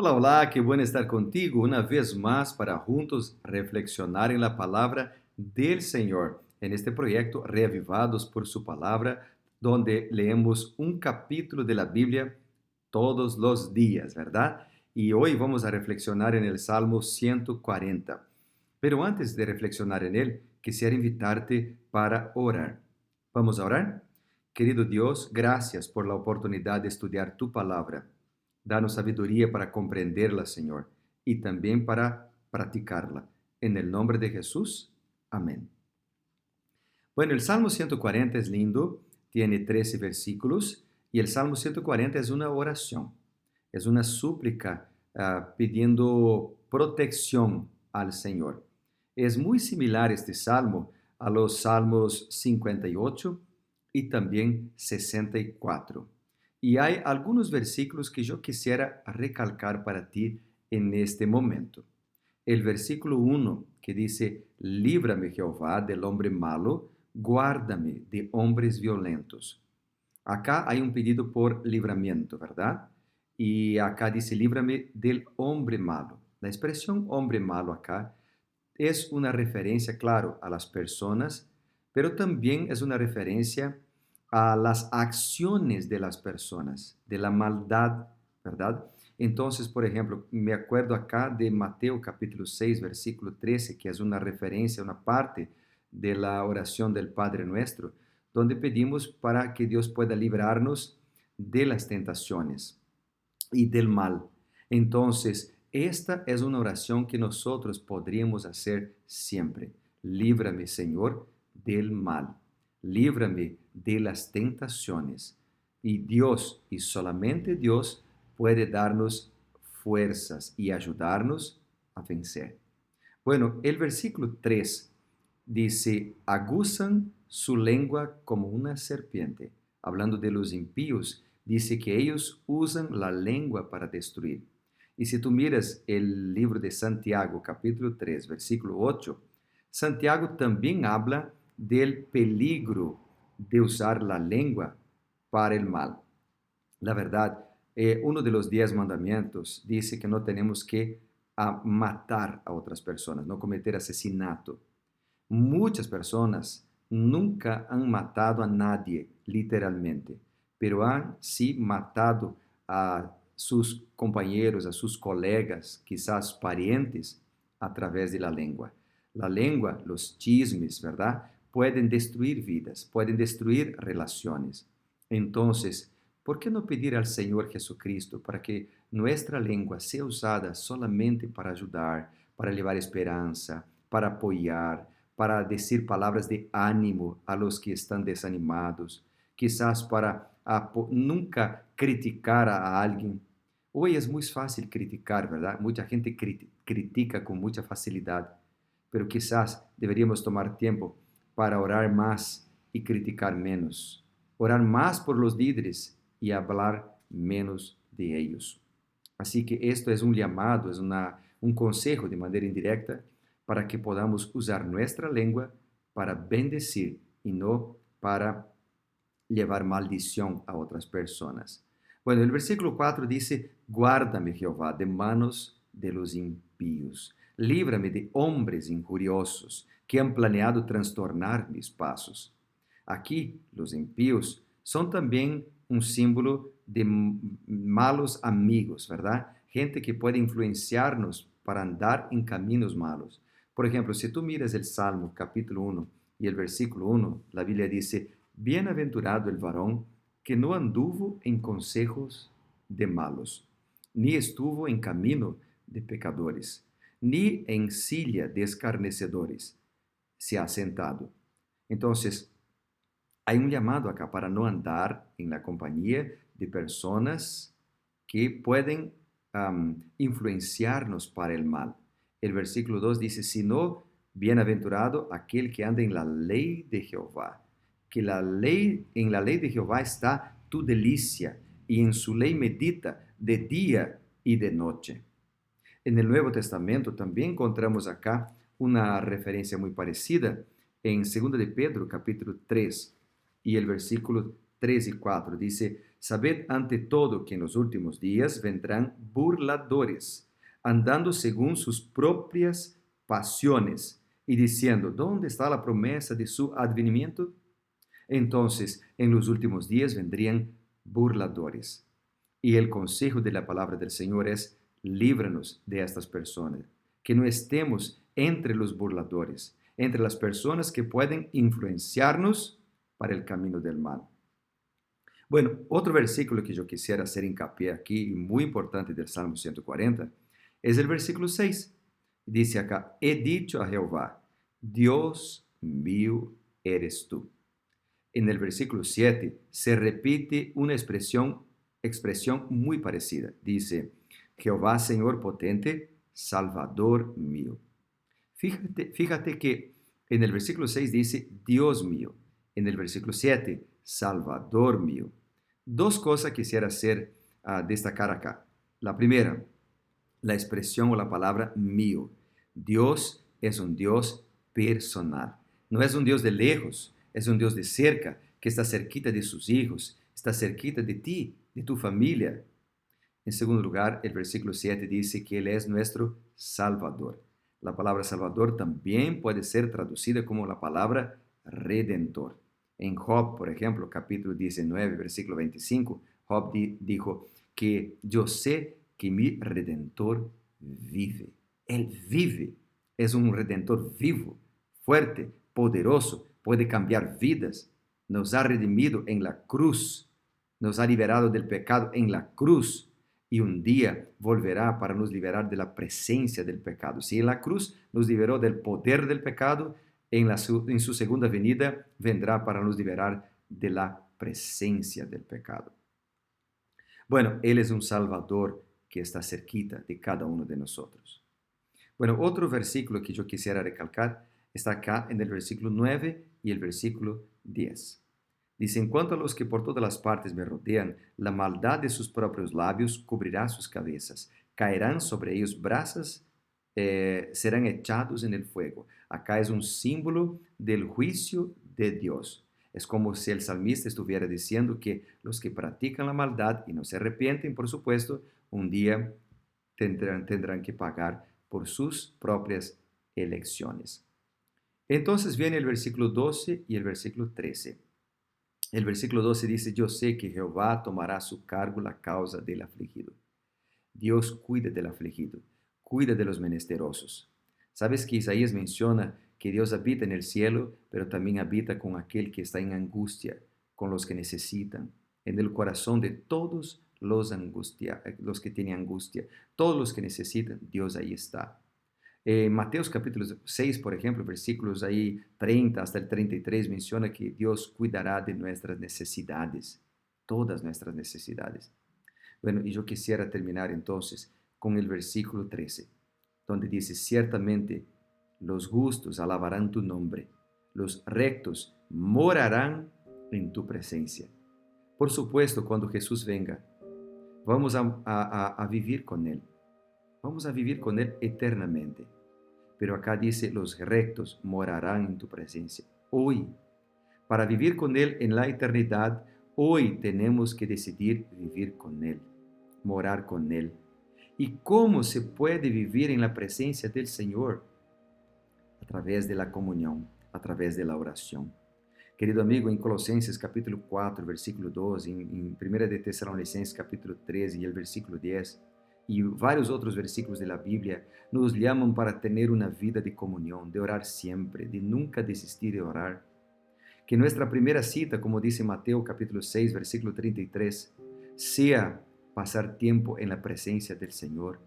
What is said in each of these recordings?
Hola, hola, qué bueno estar contigo una vez más para juntos reflexionar en la palabra del Señor en este proyecto Reavivados por su palabra, donde leemos un capítulo de la Biblia todos los días, ¿verdad? Y hoy vamos a reflexionar en el Salmo 140. Pero antes de reflexionar en él, quisiera invitarte para orar. ¿Vamos a orar? Querido Dios, gracias por la oportunidad de estudiar tu palabra. Danos sabiduría para comprenderla, Señor, y también para practicarla. En el nombre de Jesús. Amén. Bueno, el Salmo 140 es lindo, tiene 13 versículos y el Salmo 140 es una oración, es una súplica pidiendo protección al Señor. Es muy similar este salmo a los salmos 58 y también 64. Y hay algunos versículos que yo quisiera recalcar para ti en este momento. El versículo 1 que dice, líbrame Jehová del hombre malo, guárdame de hombres violentos. Acá hay un pedido por libramiento, ¿verdad? Y acá dice, líbrame del hombre malo. La expresión hombre malo acá es una referencia, claro, a las personas, pero también es una referencia a las acciones de las personas, de la maldad, ¿verdad? Entonces, por ejemplo, me acuerdo acá de Mateo capítulo 6, versículo 13, que es una referencia, una parte de la oración del Padre Nuestro, donde pedimos para que Dios pueda librarnos de las tentaciones y del mal. Entonces, esta es una oración que nosotros podríamos hacer siempre. Líbrame, Señor, del mal. Líbrame de las tentaciones. Y Dios, y solamente Dios, puede darnos fuerzas y ayudarnos a vencer. Bueno, el versículo 3 dice, aguzan su lengua como una serpiente. Hablando de los impíos, dice que ellos usan la lengua para destruir. Y si tú miras el libro de Santiago, capítulo 3, versículo 8, Santiago también habla del peligro de usar la lengua para el mal. La verdad, uno de los 10 mandamientos dice que no tenemos que matar a otras personas, no cometer asesinato. Muchas personas nunca han matado a nadie, literalmente, pero han sí matado a sus compañeros, a sus colegas, quizás parientes, a través de la lengua. La lengua, los chismes, ¿verdad? Pueden destruir vidas, pueden destruir relaciones. Entonces, ¿por qué no pedir al Señor Jesucristo para que nuestra lengua sea usada solamente para ayudar, para llevar esperanza, para apoyar, para decir palabras de ánimo a los que están desanimados, quizás para nunca criticar a alguien? Hoy es muy fácil criticar, ¿verdad? Mucha gente critica con mucha facilidad, pero quizás deberíamos tomar tiempo para orar más y criticar menos. Orar más por los líderes y hablar menos de ellos. Así que esto es un llamado, es un consejo de manera indirecta para que podamos usar nuestra lengua para bendecir y no para llevar maldición a otras personas. Bueno, el versículo 4 dice, guárdame Jehová de manos de los impíos, líbrame de hombres injuriosos que han planeado trastornar mis pasos. Aquí los impíos son también un símbolo de malos amigos, ¿verdad? Gente que puede influenciarnos para andar en caminos malos. Por ejemplo, si tú miras el Salmo capítulo 1 y el versículo 1, la Biblia dice, bienaventurado el varón que no anduvo en consejos de malos, ni estuvo en camino de pecadores, ni en silla de escarnecedores se ha sentado. Entonces, hay un llamado acá para no andar en la compañía de personas que pueden influenciarnos para el mal. El versículo 2 dice, sino bienaventurado aquel que anda en la ley de Jehová, que en la ley de Jehová está tu delicia y en su ley medita de día y de noche. En el Nuevo Testamento también encontramos acá una referencia muy parecida en 2 de Pedro, capítulo 3, y el versículo 3 y 4. Dice, Sabed ante todo que en los últimos días vendrán burladores, andando según sus propias pasiones y diciendo, ¿dónde está la promesa de su advenimiento? Entonces, en los últimos días vendrían burladores. Y el consejo de la palabra del Señor es, líbranos de estas personas, que no estemos entre los burladores, entre las personas que pueden influenciarnos para el camino del mal. Bueno, otro versículo que yo quisiera hacer hincapié aquí, y muy importante del Salmo 140, es el versículo 6. Dice acá, he dicho a Jehová, Dios mío eres tú. En el versículo 7 se repite una expresión muy parecida. Dice, Jehová Señor potente, Salvador mío. Fíjate que en el versículo 6 dice, Dios mío. En el versículo 7, Salvador mío. Dos cosas quisiera destacar acá. La primera, la expresión o la palabra mío. Dios es un Dios personal. No es un Dios de lejos, es un Dios de cerca, que está cerquita de sus hijos, está cerquita de ti, de tu familia. En segundo lugar, el versículo 7 dice que Él es nuestro Salvador. La palabra Salvador también puede ser traducida como la palabra Redentor. En Job, por ejemplo, capítulo 19, versículo 25, Job dijo que yo sé que mi Redentor vive. Él vive. Es un Redentor vivo, fuerte, poderoso, puede cambiar vidas. Nos ha redimido en la cruz. Nos ha liberado del pecado en la cruz. Y un día volverá para nos liberar de la presencia del pecado. Si en la cruz nos liberó del poder del pecado, en su segunda venida vendrá para nos liberar de la presencia del pecado. Bueno, Él es un Salvador que está cerquita de cada uno de nosotros. Bueno, otro versículo que yo quisiera recalcar está acá en el versículo 9 y el versículo 10. Dice, en cuanto a los que por todas las partes me rodean, la maldad de sus propios labios cubrirá sus cabezas. Caerán sobre ellos brasas, serán echados en el fuego. Acá es un símbolo del juicio de Dios. Es como si el salmista estuviera diciendo que los que practican la maldad y no se arrepienten, por supuesto, un día tendrán que pagar por sus propias elecciones. Entonces viene el versículo 12 y el versículo 13. El versículo 12 dice, yo sé que Jehová tomará a su cargo la causa del afligido. Dios cuida del afligido, cuida de los menesterosos. ¿Sabes que Isaías menciona que Dios habita en el cielo, pero también habita con aquel que está en angustia, con los que necesitan, en el corazón de todos los que tienen angustia, todos los que necesitan, Dios ahí está. Mateos capítulo 6, por ejemplo, versículos ahí 30 hasta el 33, menciona que Dios cuidará de nuestras necesidades, todas nuestras necesidades. Bueno, y yo quisiera terminar entonces con el versículo 13, donde dice, ciertamente los justos alabarán tu nombre, los rectos morarán en tu presencia. Por supuesto, cuando Jesús venga, vamos a vivir con Él. Vamos a vivir con Él eternamente. Pero acá dice, los rectos morarán en tu presencia. Hoy, para vivir con Él en la eternidad, hoy tenemos que decidir vivir con Él, morar con Él. ¿Y cómo se puede vivir en la presencia del Señor? A través de la comunión, a través de la oración. Querido amigo, en Colosenses capítulo 4, versículo 2, en 1 de Tesalonicenses capítulo 13 y el versículo 10, y varios otros versículos de la Biblia, nos llaman para tener una vida de comunión, de orar siempre, de nunca desistir de orar. Que nuestra primera cita, como dice Mateo capítulo 6, versículo 33, sea pasar tiempo en la presencia del Señor,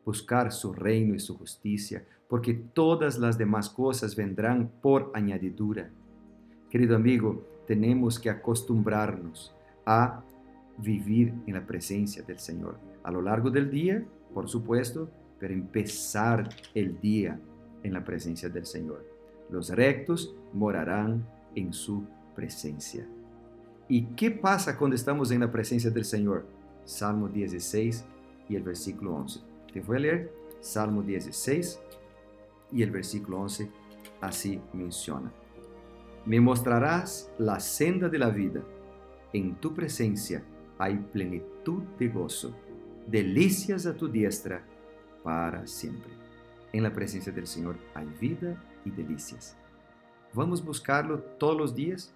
buscar su reino y su justicia, porque todas las demás cosas vendrán por añadidura. Querido amigo, tenemos que acostumbrarnos a vivir en la presencia del Señor. A lo largo del día, por supuesto, pero empezar el día en la presencia del Señor. Los rectos morarán en su presencia. ¿Y qué pasa cuando estamos en la presencia del Señor? Salmo 16 y el versículo 11. Te voy a leer Salmo 16 y el versículo 11 así menciona. Me mostrarás la senda de la vida. En tu presencia hay plenitud de gozo, delicias a tu diestra para siempre. En la presencia del Señor hay vida y delicias. ¿Vamos a buscarlo todos los días?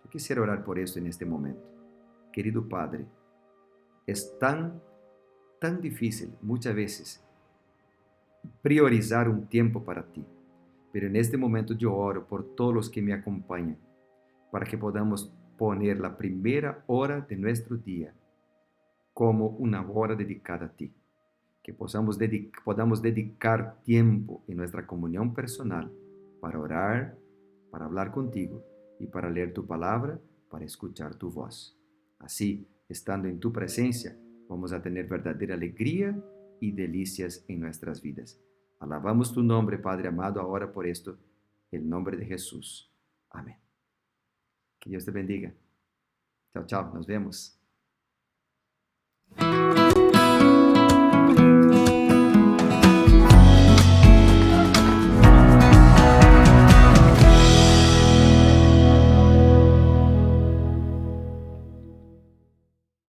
Yo quisiera orar por esto en este momento. Querido Padre, es tan difícil muchas veces priorizar un tiempo para ti, pero en este momento yo oro por todos los que me acompañan, para que podamos poner la primera hora de nuestro día como una hora dedicada a ti, que podamos dedicar tiempo en nuestra comunión personal para orar, para hablar contigo y para leer tu palabra, para escuchar tu voz. Así, estando en tu presencia, vamos a tener verdadera alegría y delicias en nuestras vidas. Alabamos tu nombre, Padre amado, ahora por esto, en el nombre de Jesús. Amén. Que Dios te bendiga. Chao, chao, nos vemos.